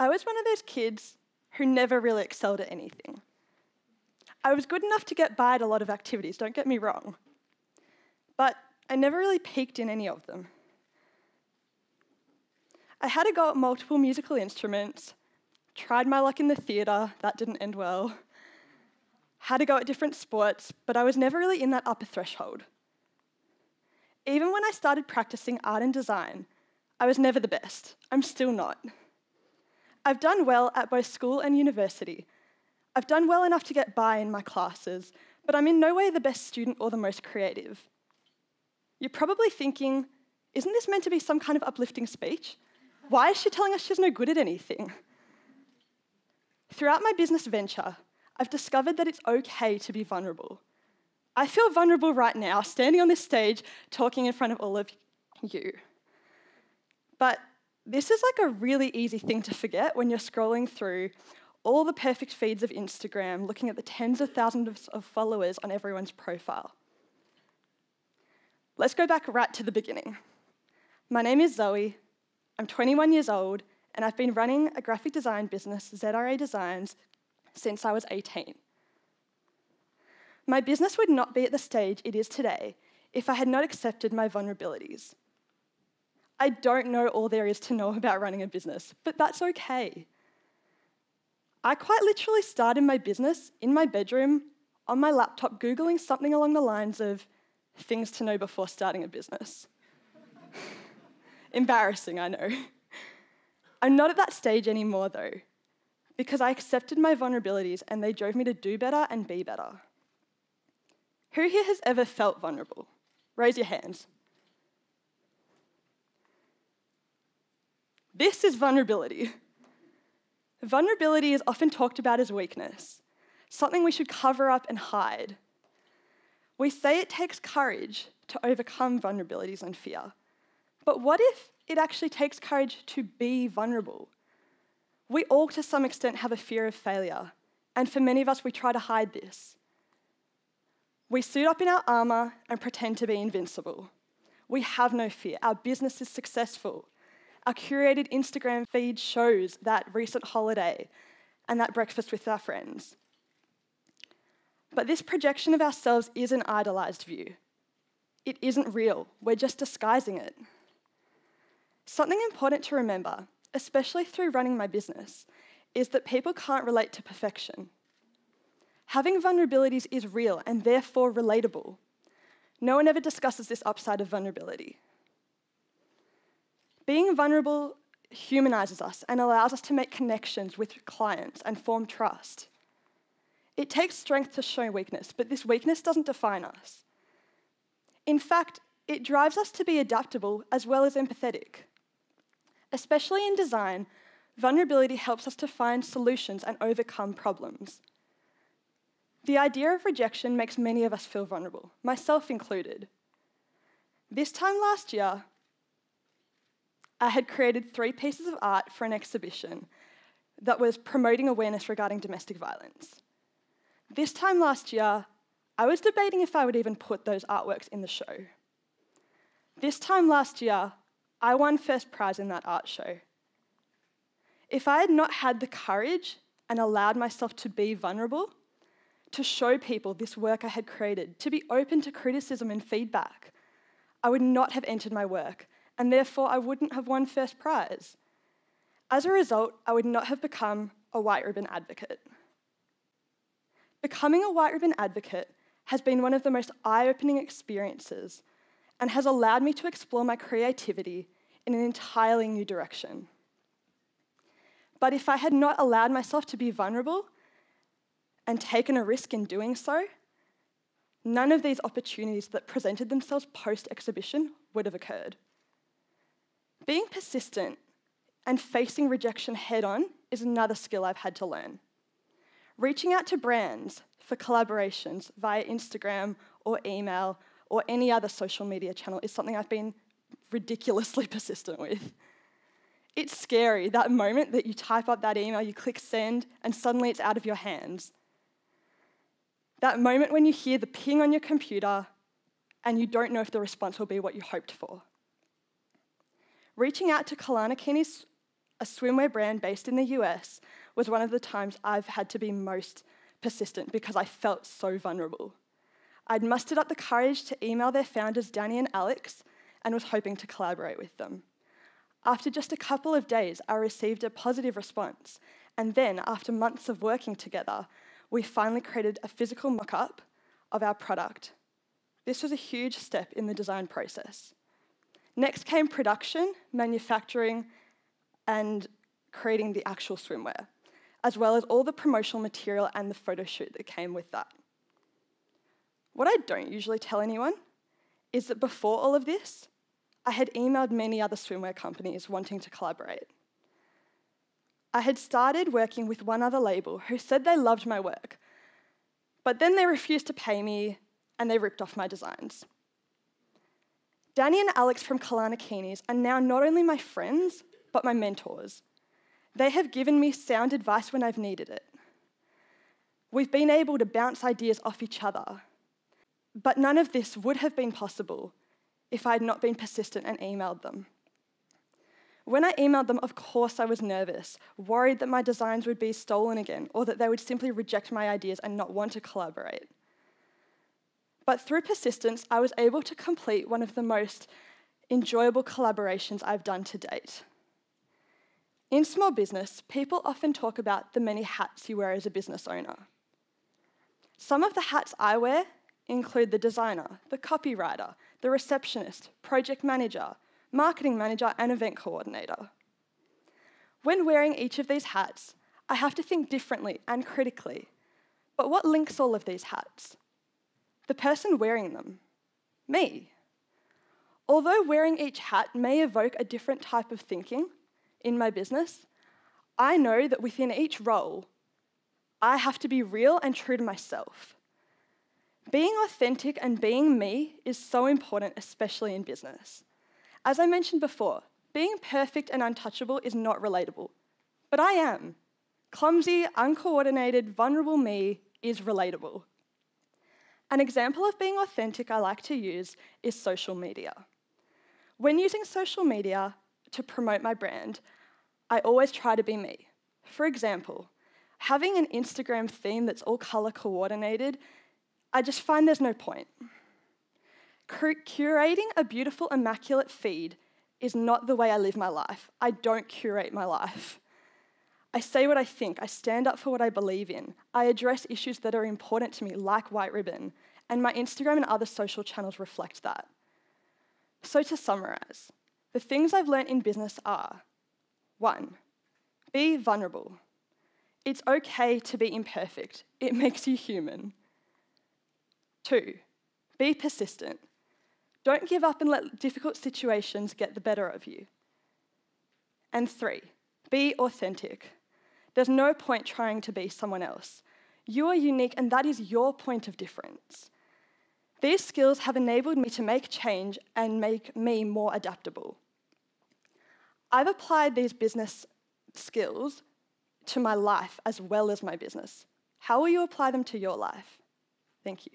I was one of those kids who never really excelled at anything. I was good enough to get by at a lot of activities, don't get me wrong, but I never really peaked in any of them. I had a go at multiple musical instruments, tried my luck in the theatre, that didn't end well, had a go at different sports, but I was never really in that upper threshold. Even when I started practicing art and design, I was never the best. I'm still not. I've done well at both school and university. I've done well enough to get by in my classes, but I'm in no way the best student or the most creative. You're probably thinking, isn't this meant to be some kind of uplifting speech? Why is she telling us she's no good at anything? Throughout my business venture, I've discovered that it's okay to be vulnerable. I feel vulnerable right now, standing on this stage, talking in front of all of you. But this is like a really easy thing to forget when you're scrolling through all the perfect feeds of Instagram, looking at the tens of thousands of followers on everyone's profile. Let's go back right to the beginning. My name is Zoe, I'm 21 years old, and I've been running a graphic design business, ZRA Designs, since I was 18. My business would not be at the stage it is today if I had not accepted my vulnerabilities. I don't know all there is to know about running a business, but that's okay. I quite literally started my business in my bedroom, on my laptop, Googling something along the lines of things to know before starting a business. Embarrassing, I know. I'm not at that stage anymore, though, because I accepted my vulnerabilities and they drove me to do better and be better. Who here has ever felt vulnerable? Raise your hands. This is vulnerability. Vulnerability is often talked about as weakness, something we should cover up and hide. We say it takes courage to overcome vulnerabilities and fear. But what if it actually takes courage to be vulnerable? We all, to some extent, have a fear of failure, and for many of us, we try to hide this. We suit up in our armor and pretend to be invincible. We have no fear. Our business is successful. Our curated Instagram feed shows that recent holiday and that breakfast with our friends. But this projection of ourselves is an idolized view. It isn't real. We're just disguising it. Something important to remember, especially through running my business, is that people can't relate to perfection. Having vulnerabilities is real and therefore relatable. No one ever discusses this upside of vulnerability. Being vulnerable humanizes us and allows us to make connections with clients and form trust. It takes strength to show weakness, but this weakness doesn't define us. In fact, it drives us to be adaptable as well as empathetic. Especially in design, vulnerability helps us to find solutions and overcome problems. The idea of rejection makes many of us feel vulnerable, myself included. This time last year, I had created 3 pieces of art for an exhibition that was promoting awareness regarding domestic violence. This time last year, I was debating if I would even put those artworks in the show. This time last year, I won first prize in that art show. If I had not had the courage and allowed myself to be vulnerable, to show people this work I had created, to be open to criticism and feedback, I would not have entered my work, and therefore I wouldn't have won first prize. As a result, I would not have become a white ribbon advocate. Becoming a white ribbon advocate has been one of the most eye-opening experiences and has allowed me to explore my creativity in an entirely new direction. But if I had not allowed myself to be vulnerable and taken a risk in doing so, none of these opportunities that presented themselves post-exhibition would have occurred. Being persistent and facing rejection head-on is another skill I've had to learn. Reaching out to brands for collaborations via Instagram or email or any other social media channel is something I've been ridiculously persistent with. It's scary, that moment that you type up that email, you click send, and suddenly it's out of your hands. That moment when you hear the ping on your computer and you don't know if the response will be what you hoped for. Reaching out to Kalanakini's a swimwear brand based in the US, was one of the times I've had to be most persistent because I felt so vulnerable. I'd mustered up the courage to email their founders, Danny and Alex, and was hoping to collaborate with them. After just a couple of days, I received a positive response, and then, after months of working together, we finally created a physical mock-up of our product. This was a huge step in the design process. Next came production, manufacturing, and creating the actual swimwear, as well as all the promotional material and the photo shoot that came with that. What I don't usually tell anyone is that before all of this, I had emailed many other swimwear companies wanting to collaborate. I had started working with one other label who said they loved my work, but then they refused to pay me and they ripped off my designs. Danny and Alex from Kalanakinis are now not only my friends, but my mentors. They have given me sound advice when I've needed it. We've been able to bounce ideas off each other, but none of this would have been possible if I had not been persistent and emailed them. When I emailed them, of course I was nervous, worried that my designs would be stolen again, or that they would simply reject my ideas and not want to collaborate. But through persistence, I was able to complete one of the most enjoyable collaborations I've done to date. In small business, people often talk about the many hats you wear as a business owner. Some of the hats I wear include the designer, the copywriter, the receptionist, project manager, marketing manager, and event coordinator. When wearing each of these hats, I have to think differently and critically. But what links all of these hats? The person wearing them, me. Although wearing each hat may evoke a different type of thinking in my business, I know that within each role, I have to be real and true to myself. Being authentic and being me is so important, especially in business. As I mentioned before, being perfect and untouchable is not relatable, but I am. Clumsy, uncoordinated, vulnerable me is relatable. An example of being authentic I like to use is social media. When using social media to promote my brand, I always try to be me. For example, having an Instagram theme that's all color coordinated, I just find there's no point. Curating a beautiful, immaculate feed is not the way I live my life. I don't curate my life. I say what I think. I stand up for what I believe in. I address issues that are important to me, like White Ribbon, and my Instagram and other social channels reflect that. So to summarize, the things I've learned in business are: 1, be vulnerable. It's okay to be imperfect. It makes you human. 2, be persistent. Don't give up and let difficult situations get the better of you. And 3, be authentic. There's no point trying to be someone else. You are unique, and that is your point of difference. These skills have enabled me to make change and make me more adaptable. I've applied these business skills to my life as well as my business. How will you apply them to your life? Thank you.